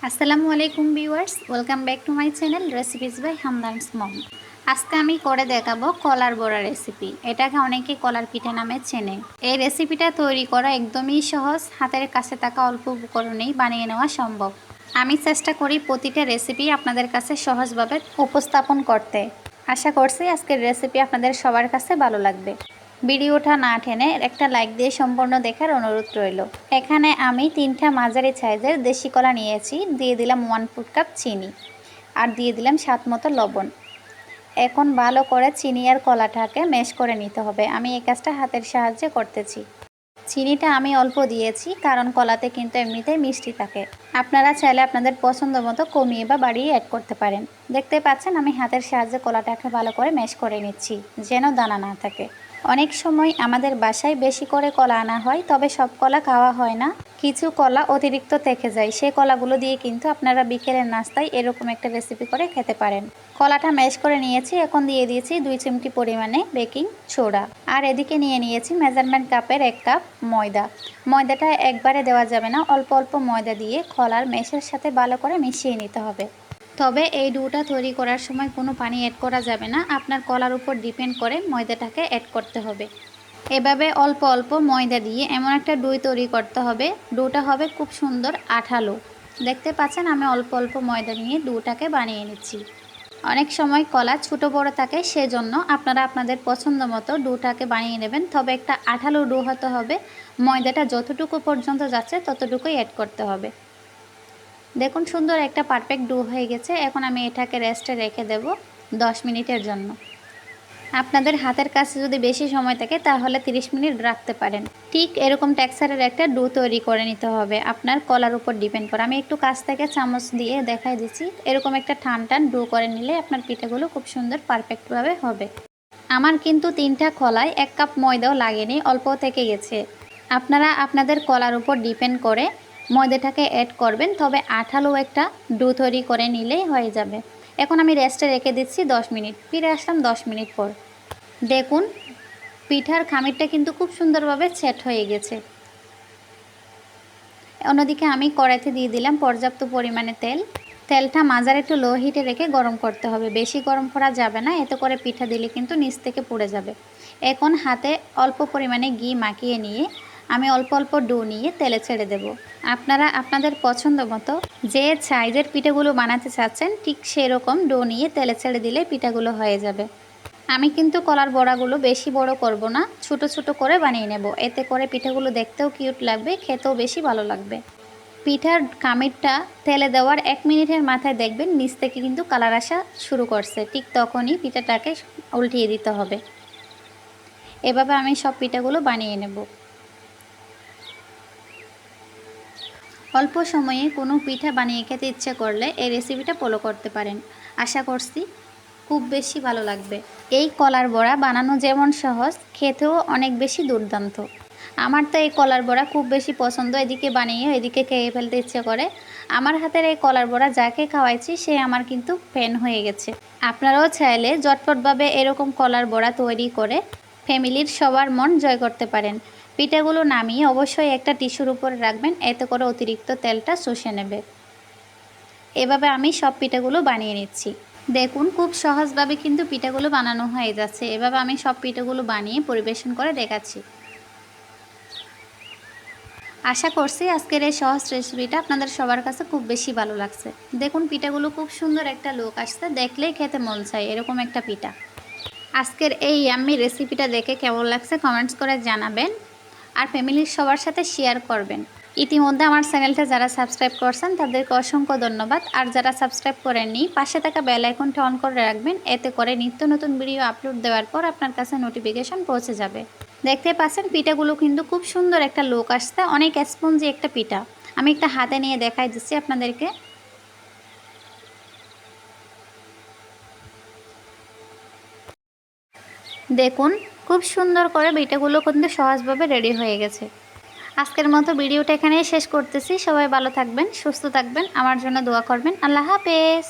আসসালামু আলাইকুম viewers, welcome back to my channel recipes by Hamdan's mom. আজকে আমি করে দেখাবো কলার বড়া রেসিপি। এটাকে অনেকে কলার পিঠা নামে চেনে। এই রেসিপিটা তৈরি করা একদমই সহজ, হাতের কাছে থাকা অল্প উপকরণেই বানিয়ে নেওয়া সম্ভব। আমি চেষ্টা করি প্রতিটা রেসিপি আপনাদের কাছে সহজভাবে উপস্থাপন করতে। আশা করছি আজকের রেসিপি আপনাদের সবার কাছে ভালো লাগবে। ভিডিওটা না টেনে একটা লাইক দিয়ে সম্পূর্ণ দেখার অনুরোধ রইল। এখানে আমি 3টা মাঝারি সাইজের দেশি কলা নিয়েছি, দিয়ে দিলাম 1/4 কাপ চিনি আর দিয়ে দিলাম স্বাদ মতো লবণ। এখন ভালো করে চিনি আর কলাটাকে ম্যাশ করে নিতে হবে। আমি এই কাজটা হাতের সাহায্যে করতেছি। চিনিটা আমি অল্প দিয়েছি কারণ কলাতে কিন্তু এমনিতেই মিষ্টি থাকে। আপনারা চাইলে আপনাদের পছন্দ মতো কমিয়ে বা বাড়িয়ে অ্যাড করতে পারেন। দেখতে পাচ্ছেন আমি হাতের সাহায্যে কলাটাকে ভালো করে ম্যাশ করে নিচ্ছি, যেন দানা না থাকে। অনেক সময় আমাদের বাসায় বেশি করে কলা আনা হয়, তবে সব কলা খাওয়া হয় না। কিছু কলা অতিরিক্ত থেকে যায়, সেই কলাগুলো দিয়ে কিন্তু আপনারা বিকেলের নাস্তায় এরকম একটা রেসিপি করে খেতে পারেন। কলাটা ম্যাশ করে নিয়েছি, এখন দিয়ে দিয়েছি 2 চিমটি পরিমাণে বেকিং সোডা। আর এদিকে নিয়ে নিয়েছি মেজারমেন্ট কাপের 1 কাপ ময়দা। ময়দাটা একবারে দেওয়া যাবে না, অল্প অল্প ময়দা দিয়ে কলার ম্যাশের সাথে ভালো করে মিশিয়ে নিতে হবে। তবে এই ডোটা তৈরি করার সময় কোনো পানি অ্যাড করা যাবে না, আপনার কলার উপর ডিপেন্ড করে ময়দাটাকে অ্যাড করতে হবে। এভাবে অল্প অল্প ময়দা দিয়ে এমন একটা ডো তৈরি করতে হবে, ডোটা হবে খুব সুন্দর আঠালো। দেখতে পাচ্ছেন আমি অল্প অল্প ময়দা নিয়ে ডোটাকে বানিয়ে নিচ্ছি। অনেক সময় কলা ছোটো বড়ো থাকে, সেজন্য আপনারা আপনাদের পছন্দ মতো ডোটাকে বানিয়ে নেবেন। তবে একটা আঠালো ডো হতে হবে, ময়দাটা যতটুকু পর্যন্ত যাচ্ছে ততটুকুই অ্যাড করতে হবে। দেখুন সুন্দর একটা পারফেক্ট ডো হয়ে গেছে। এখন আমি এটাকে রেস্টে রেখে দেব 10 মিনিটের জন্য। আপনাদের হাতের কাছে যদি বেশি সময় থাকে তাহলে 30 মিনিট রাখতে পারেন। ঠিক এরকম টেক্সচারের একটা ডো তৈরি করে নিতে হবে, আপনার কলার উপর ডিপেন্ড করে। আমি একটু কাছ থেকে চামচ দিয়ে দেখাই দিচ্ছি। এরকম একটা টান টান ডো করে নিলে আপনার পিঠাগুলো খুব সুন্দর পারফেক্টভাবে হবে। আমার কিন্তু 3টা কলায় 1 কাপ ময়দাও লাগেনি, অল্প থেকে গেছে। আপনারা আপনাদের কলার উপর ডিপেন্ড করে ময়দাটাকে অ্যাড করবেন, তবে আঠালো একটা ডো তৈরি করে নিলেই হয়ে যাবে। এখন আমি রেস্টে রেখে দিচ্ছি 10 মিনিট। ফিরে আসলাম 10 মিনিট পর। দেখুন পিঠার খামিরটা কিন্তু খুব সুন্দরভাবে সেট হয়ে গেছে। অন্যদিকে আমি কড়াইতে দিয়ে দিলাম পর্যাপ্ত পরিমাণে তেল। তেলটা মাঝারি টু লো হিটে রেখে গরম করতে হবে, বেশি গরম করা যাবে না, এতে করে পিঠা দিলে কিন্তু নিচ থেকে পুড়ে যাবে। এখন হাতে অল্প পরিমাণে ঘি মাখিয়ে নিয়ে আমি অল্প অল্প ডো নিয়ে তেলে ছেড়ে দেব। আপনারা আপনাদের পছন্দ মতো যে সাইজের পিঠাগুলো বানাতে চাচ্ছেন ঠিক সেরকম ডো নিয়ে তেলে ছেড়ে দিলে পিঠাগুলো হয়ে যাবে। আমি কিন্তু কলার বড়াগুলো বেশি বড় করব না, ছোট ছোট করে বানিয়ে নেব। এতে করে পিঠাগুলো দেখতেও কিউট লাগবে, খেতেও বেশি ভালো লাগবে। পিঠার খামিরটা তেলে দেওয়ার 1 মিনিটের মাথায় দেখবেন নিচ থেকে কিন্তু কালার আসা শুরু করছে, ঠিক তখনই পিঠাটাকে উল্টিয়ে দিতে হবে। এভাবে আমি সব পিঠাগুলো বানিয়ে নেব। অল্প সময়ে কোনো পিঠা বানিয়ে খেতে ইচ্ছে করলে এই রেসিপিটা ফলো করতে পারেন। আশা করছি খুব বেশি ভালো লাগবে। এই কলার বড়া বানানো যেমন সহজ, খেতেও অনেক বেশি দুর্দান্ত। আমার তো এই কলার বড়া খুব বেশি পছন্দ, এদিকে বানিয়ে এদিকে খেয়ে ফেলতে ইচ্ছে করে। আমার হাতের এই কলার বড়া যাকে খাওয়াইছি সে আমার কিন্তু ফ্যান হয়ে গেছে। আপনারাও চাইলে ঝটপটভাবে এরকম কলার বড়া তৈরি করে ফ্যামিলির সবার মন জয় করতে পারেন। পিঠাগুলো নামিয়ে অবশ্যই একটা টিস্যুর উপরে রাখবেন, এতে করে অতিরিক্ত তেলটা শুষে নেবে। এভাবে আমি সব পিঠাগুলো বানিয়ে নিচ্ছি। দেখুন খুব সহজভাবে কিন্তু পিঠাগুলো বানানো হয়ে যাচ্ছে। এভাবে আমি সব পিঠাগুলো বানিয়ে পরিবেশন করে দেখাচ্ছি। আশা করছি আজকের এই সহজ রেসিপিটা আপনাদের সবার কাছে খুব বেশি ভালো লাগছে। দেখুন পিঠাগুলো খুব সুন্দর একটা লুক আসছে, দেখলেই খেতে মন চায় এরকম একটা পিঠা। আজকের এই ইয়াম্মি রেসিপিটা দেখে কেমন লাগছে কমেন্টস করে জানাবেন, আর ফ্যামিলির সবার সাথে শেয়ার করবেন। ইতিমধ্যে আমার চ্যানেলটা যারা সাবস্ক্রাইব করছেন তাদেরকে অসংখ্য ধন্যবাদ, আর যারা সাবস্ক্রাইব করেননি পাশে থাকা বেল আইকনটা অন করে রাখবেন, এতে করে নিত্য নতুন ভিডিও আপলোড দেওয়ার পর আপনার কাছে নোটিফিকেশন পৌঁছে যাবে। দেখতে পাচ্ছেন পিঠাগুলো কিন্তু খুব সুন্দর একটা লুক আসছে, অনেক স্পঞ্জি একটা পিঠা। আমি একটা হাতে নিয়ে দেখাই দিচ্ছি আপনাদেরকে। দেখুন খুব সুন্দর করে পিঠাগুলো কিন্তু সহজভাবে রেডি হয়ে গেছে। আজকের মতো ভিডিওটা এখানেই শেষ করতেছি। সবাই ভালো থাকবেন, সুস্থ থাকবেন, আমার জন্য দোয়া করবেন। আল্লাহ হাফেজ।